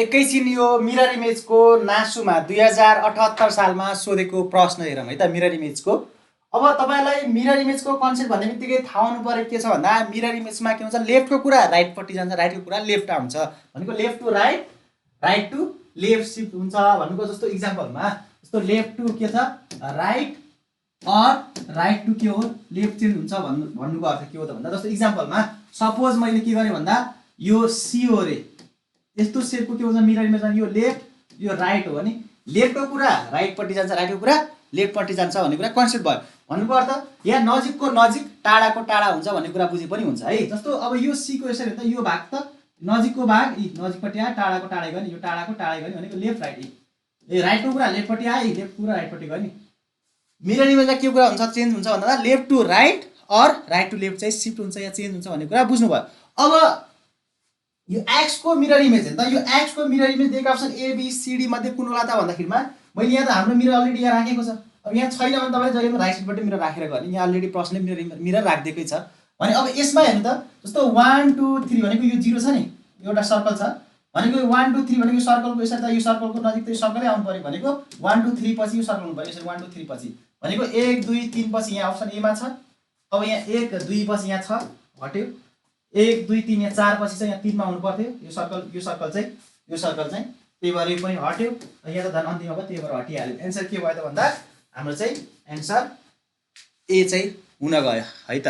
एकैछिन यो मिरर इमेजको नासुमा 2078 सालमा सोधेको प्रश्न हेरौँ है त। मिरर इमेजको अब तपाईँलाई मिरर इमेजको कन्सेप्ट भन्ने बित्तिकै थाहा हुनु पऱ्यो के छ भन्दा मिरर इमेजमा के हुन्छ, लेफ्टको कुरा राइटपट्टि जान्छ, राइटको कुरा लेफ्ट आउँछ भनेको left to right, right to left shift हुन्छ भनेको। जस्तो इक्जाम्पलमा जस्तो लेफ्ट टु के छ राइट अर राइट टु के हो लेफ्ट चेन्ज हुन्छ भन्नुको अर्थ के हो त भन्दा जस्तो इक्जाम्पलमा सपोज मैले के गरेँ भन्दा यो सी हो रे, यस्तो सेपको के हुन्छ मिरर इमेजमा यो लेफ्ट यो राइट हो भने लेफ्टको कुरा राइटपट्टि जान्छ, राइटको कुरा लेफ्टपट्टि जान्छ भन्ने कुरा कन्सेप्ट भयो। भन्नुको अर्थ यहाँ नजिकको नजिक टाढाको टाढा हुन्छ भन्ने कुरा बुझे पनि हुन्छ है। जस्तो अब यो सी को यसरी त यो भाग त नजिकको भाग नजिकपट्टि आयो, टाढाको टाढै गयो नि, यो टाढाको टाढै गयो नि भनेको लेफ्ट राइट। ए राइटको कुरा लेफ्टपट्टि आयो, लेफ्टको कुरा राइटपट्टि गयो नि। मिरर इमेजमा के कुरा हुन्छ चेन्ज हुन्छ भन्दा left to right or right to left चाहिँ सिफ्ट हुन्छ या चेन्ज हुन्छ भन्ने कुरा बुझ्नुभयो। अब यो एक्स को मिरर इमेज है त, यो एक्स को मिरर इमेज दिएको option A B C D मध्ये कुन होला त भन्दाखेरिमा मैले यहाँ त हाम्रो मिरर अलरेडी यहाँ राखेको छ। अब यहाँ छैन भने तपाईले जहिले पनि राइट साइडबाट मिरर राखेर गर्ने, यहाँ अलरेडी प्रश्नले मिरर राखिदिएकै छ भने अब यसमा हेर्नु त जस्तो 1 2 3 भनेको यो 0 छ नि, एउटा सर्कल छ भनेको 1 2 3 भनेको सर्कलको यसरी त यो सर्कलको नजिक त यो सर्कलै आउनु पर्यो भनेको 1 2 3 पछि यो सर्कल हुनु पर्यो, यसरी 1 2 3 पछि भनेको 1 2 3 पछि यहाँ अप्सन ए मा छ। अब यहाँ 1 2 पछि यहाँ छ हट्यो, 1 2 3 यहाँ 4 पछि चाहिँ यहाँ 3 मा हुनु पर्थ्यो यो सर्कल चाहिँ त्यही भएर यो पनि हट्यो, यहाँ त झन् अन्तिममा भयो त्यही भएर हटिहाल्यो। एन्सर के भयो त भन्दा हाम्रो चाहिँ एन्सर ए चाहिँ हुन गयो है त।